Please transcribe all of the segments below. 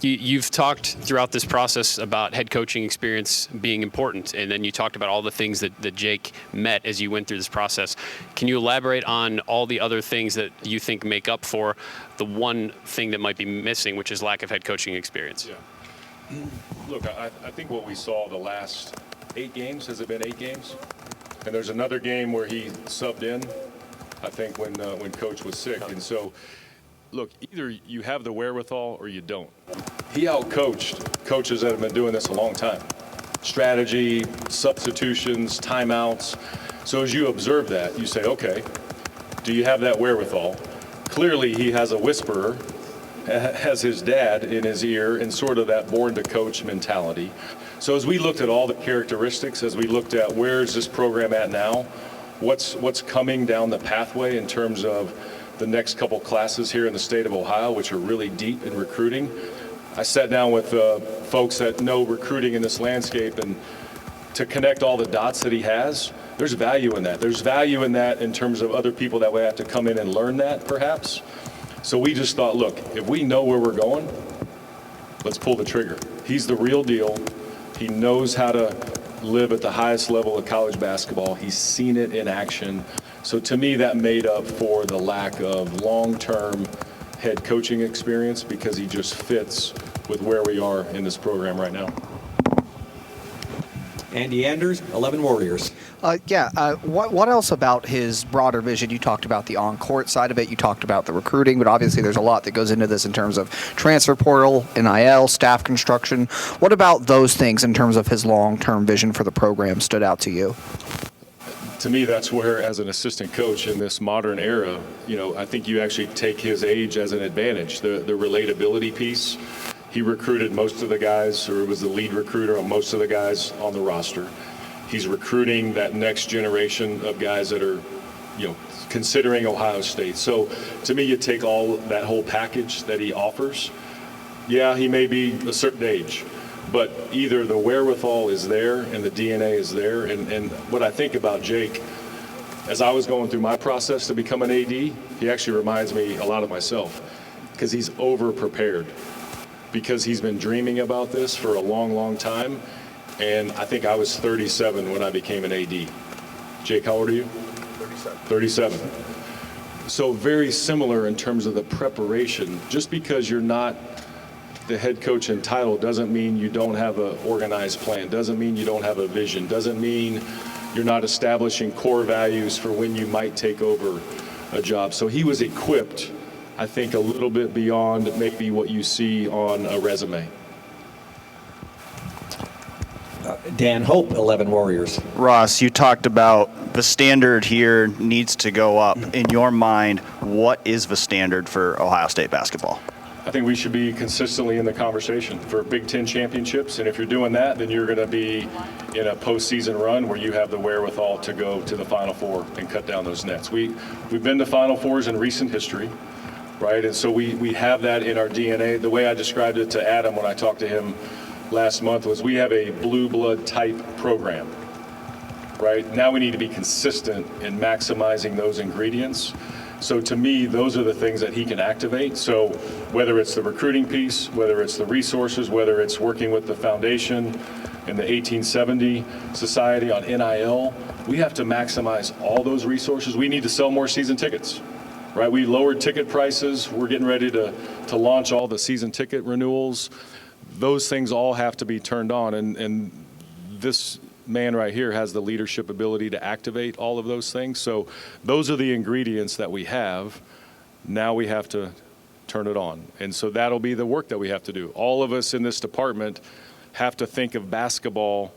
You've talked throughout this process about head coaching experience being important, and then you talked about all the things that Jake met as you went through this process. Can you elaborate on all the other things that you think make up for the one thing that might be missing, which is lack of head coaching experience? Yeah. Look, I think what we saw the last 8 games, has it been 8 games? And there's another game where he subbed in, I think, when Coach was sick. And so, look, either you have the wherewithal or you don't. He out-coached coaches that have been doing this a long time. Strategy, substitutions, timeouts. So as you observe that, you say, okay, do you have that wherewithal? Clearly he has a whisperer, has his dad in his ear, and sort of that born-to-coach mentality. So as we looked at all the characteristics, as we looked at where's this program at now, what's coming down the pathway in terms of the next couple classes here in the state of Ohio, which are really deep in recruiting. I sat down with folks that know recruiting in this landscape, and to connect all the dots that he has, there's value in that. There's value in that in terms of other people that would have to come in and learn that, perhaps. So we just thought, look, if we know where we're going, let's pull the trigger. He's the real deal. He knows how to live at the highest level of college basketball. He's seen it in action. So to me, that made up for the lack of long-term head coaching experience, because he just fits with where we are in this program right now. Andy Anders, 11 Warriors. What else about his broader vision? You talked about the on-court side of it. You talked about the recruiting, but obviously there's a lot that goes into this in terms of transfer portal, NIL, staff construction. What about those things in terms of his long-term vision for the program stood out to you? To me, that's where, as an assistant coach in this modern era, I think you actually take his age as an advantage. The relatability piece. He recruited most of the guys, or was the lead recruiter on most of the guys on the roster. He's recruiting that next generation of guys that are, considering Ohio State. So to me, you take all that whole package that he offers. Yeah, he may be a certain age, but either the wherewithal is there and the DNA is there. And what I think about Jake, as I was going through my process to become an AD, he actually reminds me a lot of myself, because he's over-prepared, because he's been dreaming about this for a long, long time. And I think I was 37 when I became an AD. Jake, how old are you? 37. So very similar in terms of the preparation. Just because you're not the head coach in title doesn't mean you don't have an organized plan, doesn't mean you don't have a vision, doesn't mean you're not establishing core values for when you might take over a job. So he was equipped, I think, a little bit beyond maybe what you see on a resume. Dan Hope, 11 Warriors. Ross, you talked about the standard here needs to go up. In your mind, what is the standard for Ohio State basketball? I think we should be consistently in the conversation for Big Ten championships. And if you're doing that, then you're going to be in a postseason run where you have the wherewithal to go to the Final Four and cut down those nets. We've been to Final Fours in recent history, right? And so we have that in our DNA. The way I described it to Adam when I talked to him last month was we have a blue blood type program, right? Now we need to be consistent in maximizing those ingredients. So to me, those are the things that he can activate. So whether it's the recruiting piece, whether it's the resources, whether it's working with the foundation and the 1870 Society on NIL, we have to maximize all those resources. We need to sell more season tickets, right? We lowered ticket prices. We're getting ready to launch all the season ticket renewals. Those things all have to be turned on, and this man right here has the leadership ability to activate all of those things. So those are the ingredients that we have. Now we have to turn it on, and so that'll be the work that we have to do. All of us in this department have to think of basketball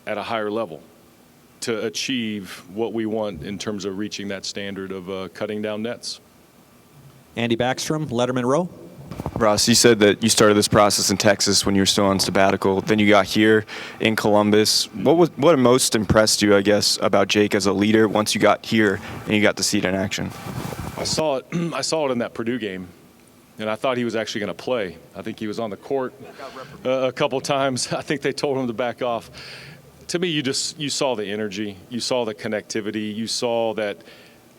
at a higher level to achieve what we want in terms of reaching that standard of cutting down nets. Andy Backstrom, Letterman Row. Ross, you said that you started this process in Texas when you were still on sabbatical. Then you got here in Columbus. What most impressed you, I guess, about Jake as a leader once you got here and you got to see it in action? I saw it in that Purdue game, and I thought he was actually going to play. I think he was on the court a couple times. I think they told him to back off. To me, you saw the energy, you saw the connectivity, you saw that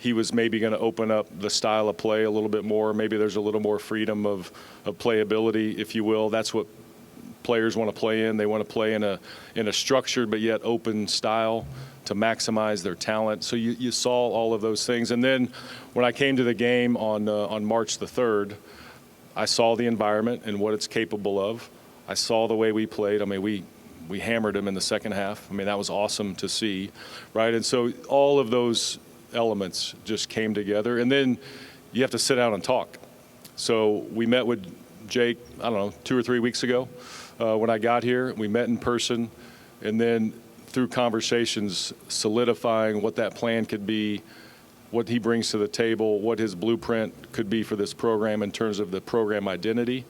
he was maybe going to open up the style of play a little bit more. Maybe there's a little more freedom of playability, if you will. That's what players want to play in. They want to play in a structured but yet open style to maximize their talent. So you saw all of those things. And then when I came to the game on March the 3rd, I saw the environment and what it's capable of. I saw the way we played. I mean, we hammered them in the second half. I mean, that was awesome to see, right? And so all of those elements just came together. And then you have to sit down and talk. So we met with Jake, I don't know, 2 or 3 weeks ago when I got here. We met in person, and then through conversations solidifying what that plan could be, what he brings to the table, what his blueprint could be for this program in terms of the program identity.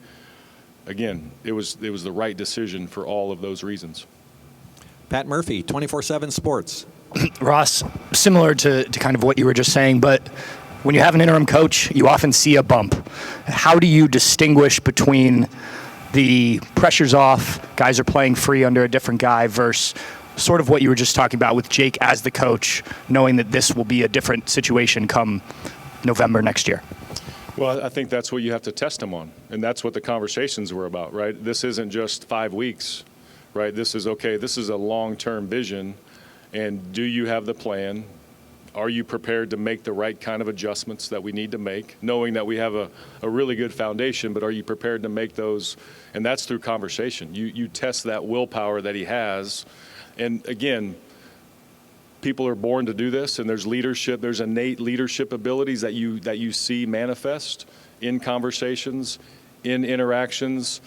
Again, it was the right decision for all of those reasons. Pat Murphy, 24/7 Sports. Ross, similar to kind of what you were just saying, but when you have an interim coach, you often see a bump. How do you distinguish between the pressure's off, guys are playing free under a different guy, versus sort of what you were just talking about with Jake as the coach, knowing that this will be a different situation come November next year? Well, I think that's what you have to test him on, and that's what the conversations were about, right? This isn't just 5 weeks, right? This is, okay, this is a long-term vision, and do you have the plan? Are you prepared to make the right kind of adjustments that we need to make, knowing that we have a really good foundation, but are you prepared to make those? And that's through conversation. You test that willpower that he has. And again, people are born to do this, and there's leadership, there's innate leadership abilities that you see manifest in conversations, in interactions.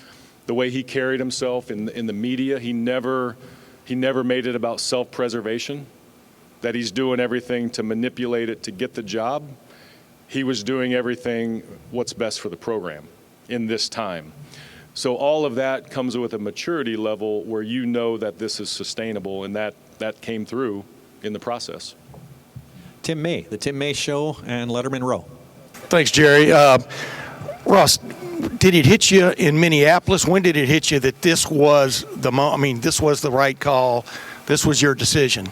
The way he carried himself in the media, he never made it about self-preservation, that he's doing everything to manipulate it to get the job. He was doing everything what's best for the program in this time. So all of that comes with a maturity level where you know that this is sustainable, and that came through in the process. Tim May, The Tim May Show, and Letterman Row. Thanks, Jerry. Ross, did it hit you in Minneapolis? When did it hit you that this was this was the right call? This was your decision?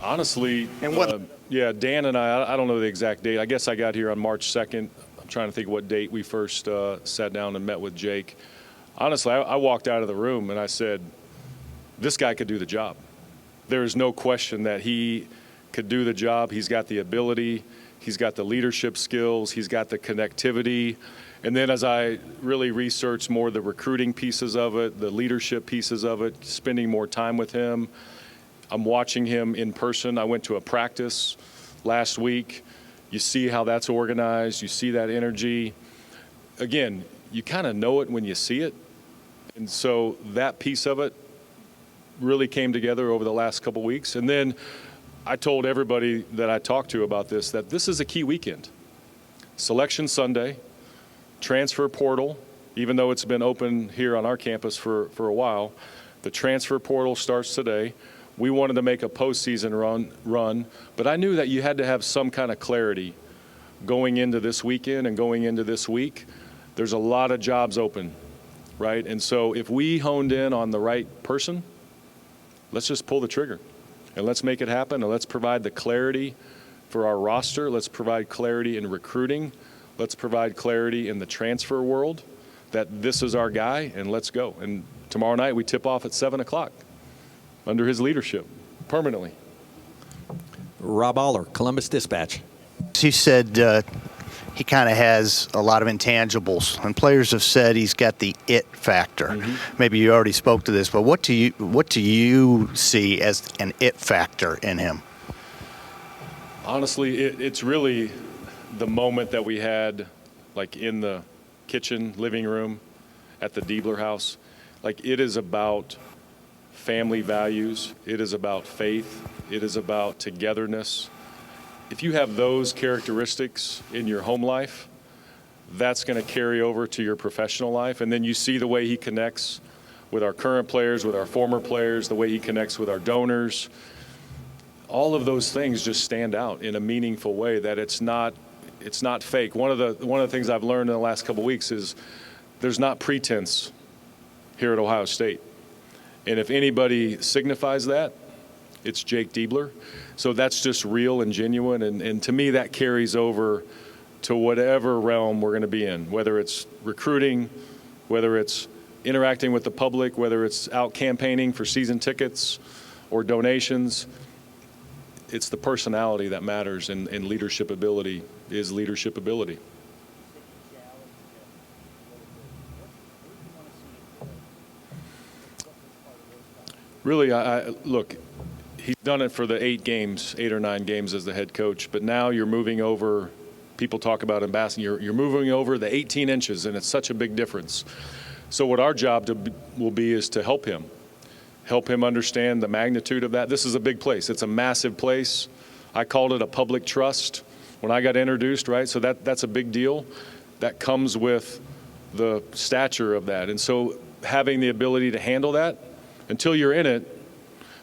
Honestly, And what- yeah, Dan and I don't know the exact date. I guess I got here on March 2nd. I'm trying to think what date we first sat down and met with Jake. Honestly, I walked out of the room and I said, this guy could do the job. There is no question that he could do the job. He's got the ability. He's got the leadership skills. He's got the connectivity. And then as I really researched more the recruiting pieces of it, the leadership pieces of it, spending more time with him, I'm watching him in person. I went to a practice last week. You see how that's organized. You see that energy. Again, you kind of know it when you see it. And so that piece of it really came together over the last couple weeks. And then I told everybody that I talked to about this, that this is a key weekend. Selection Sunday, transfer portal, even though it's been open here on our campus for a while, the transfer portal starts today. We wanted to make a postseason run, but I knew that you had to have some kind of clarity going into this weekend and going into this week. There's a lot of jobs open, right? And so if we honed in on the right person, let's just pull the trigger and let's make it happen, and let's provide the clarity for our roster. Let's provide clarity in recruiting. Let's provide clarity in the transfer world that this is our guy, and let's go. And tomorrow night we tip off at 7 o'clock under his leadership permanently. Rob Aller, Columbus Dispatch. He said he kind of has a lot of intangibles, and players have said he's got the it factor. Mm-hmm. Maybe you already spoke to this, but what do you see as an it factor in him? Honestly, it's really the moment that we had, like in the kitchen, living room at the Diebler house. Like, it is about family values. It is about faith. It is about togetherness. If you have those characteristics in your home life, that's going to carry over to your professional life. And then you see the way he connects with our current players, with our former players, the way he connects with our donors. All of those things just stand out in a meaningful way, that it's not fake. One of the things I've learned in the last couple of weeks is there's not pretense here at Ohio State. And if anybody signifies that, it's Jake Diebler. So that's just real and genuine, and to me that carries over to whatever realm we're going to be in, whether it's recruiting, whether it's interacting with the public, whether it's out campaigning for season tickets or donations. It's the personality that matters, and leadership ability is leadership ability. Really, look, he's done it for the 8 or 9 games as the head coach, but now you're moving over. People talk about ambassador. You're moving over the 18 inches, and it's such a big difference. So what our job will be is to help him understand the magnitude of that. This is a big place. It's a massive place. I called it a public trust when I got introduced, right? So that's a big deal. That comes with the stature of that. And so having the ability to handle that until you're in it.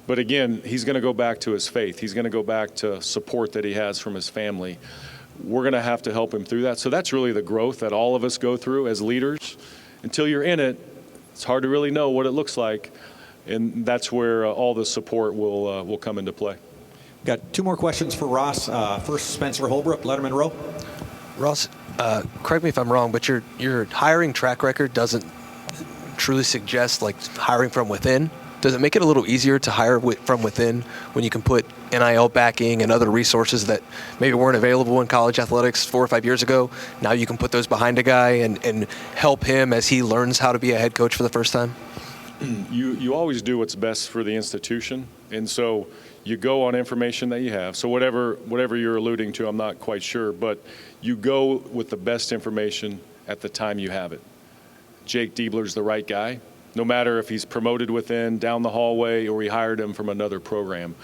But again, he's going to go back to his faith. He's going to go back to support that he has from his family. We're going to have to help him through that. So that's really the growth that all of us go through as leaders. Until you're in it, it's hard to really know what it looks like. And that's where all the support will come into play. Got 2 more questions for Ross. First, Spencer Holbrook, Letterman Row. Ross, correct me if I'm wrong, but your hiring track record doesn't truly suggest like hiring from within. Does it make it a little easier to hire from within when you can put NIL backing and other resources that maybe weren't available in college athletics 4 or 5 years ago? Now you can put those behind a guy and help him as he learns how to be a head coach for the first time? You always do what's best for the institution, and so you go on information that you have. So whatever you're alluding to, I'm not quite sure, but you go with the best information at the time you have it. Jake Diebler's the right guy, no matter if he's promoted within, down the hallway, or we hired him from another program.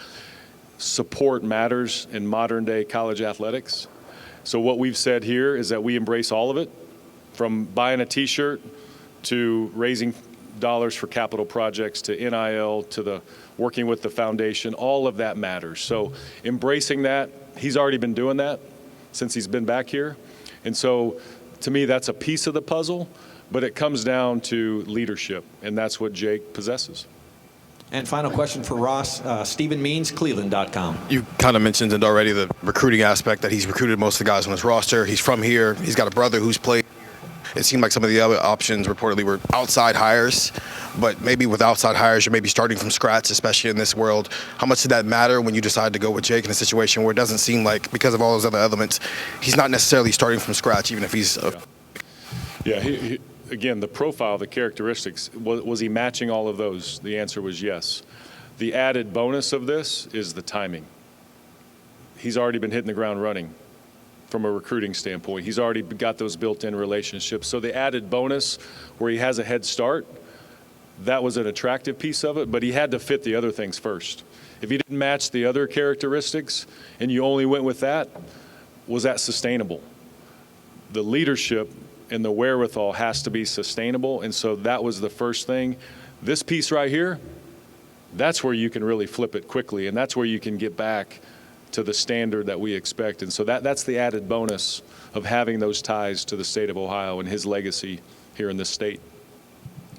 Support matters in modern-day college athletics. So what we've said here is that we embrace all of it, from buying a T-shirt to raising dollars for capital projects to NIL to the working with the foundation. All of that matters. So embracing that, he's already been doing that since he's been back here. And so to me, that's a piece of the puzzle. But it comes down to leadership, and that's what Jake possesses. And final question for Ross. Stephen Means, Cleveland.com. You kind of mentioned it already, the recruiting aspect, that he's recruited most of the guys on his roster. He's from here. He's got a brother who's played. It seemed like some of the other options reportedly were outside hires, but maybe with outside hires, you're maybe starting from scratch, especially in this world. How much did that matter when you decided to go with Jake in a situation where it doesn't seem like, because of all those other elements, he's not necessarily starting from scratch, even if he's... He again, the profile, the characteristics, was he matching all of those? The answer was yes. The added bonus of this is the timing. He's already been hitting the ground running from a recruiting standpoint. He's already got those built-in relationships. So the added bonus where he has a head start, that was an attractive piece of it, but he had to fit the other things first. If he didn't match the other characteristics and you only went with that, was that sustainable? The leadership and the wherewithal has to be sustainable, and so that was the first thing. This piece right here, that's where you can really flip it quickly, and that's where you can get back to the standard that we expect. And so that's the added bonus of having those ties to the state of Ohio and his legacy here in this state.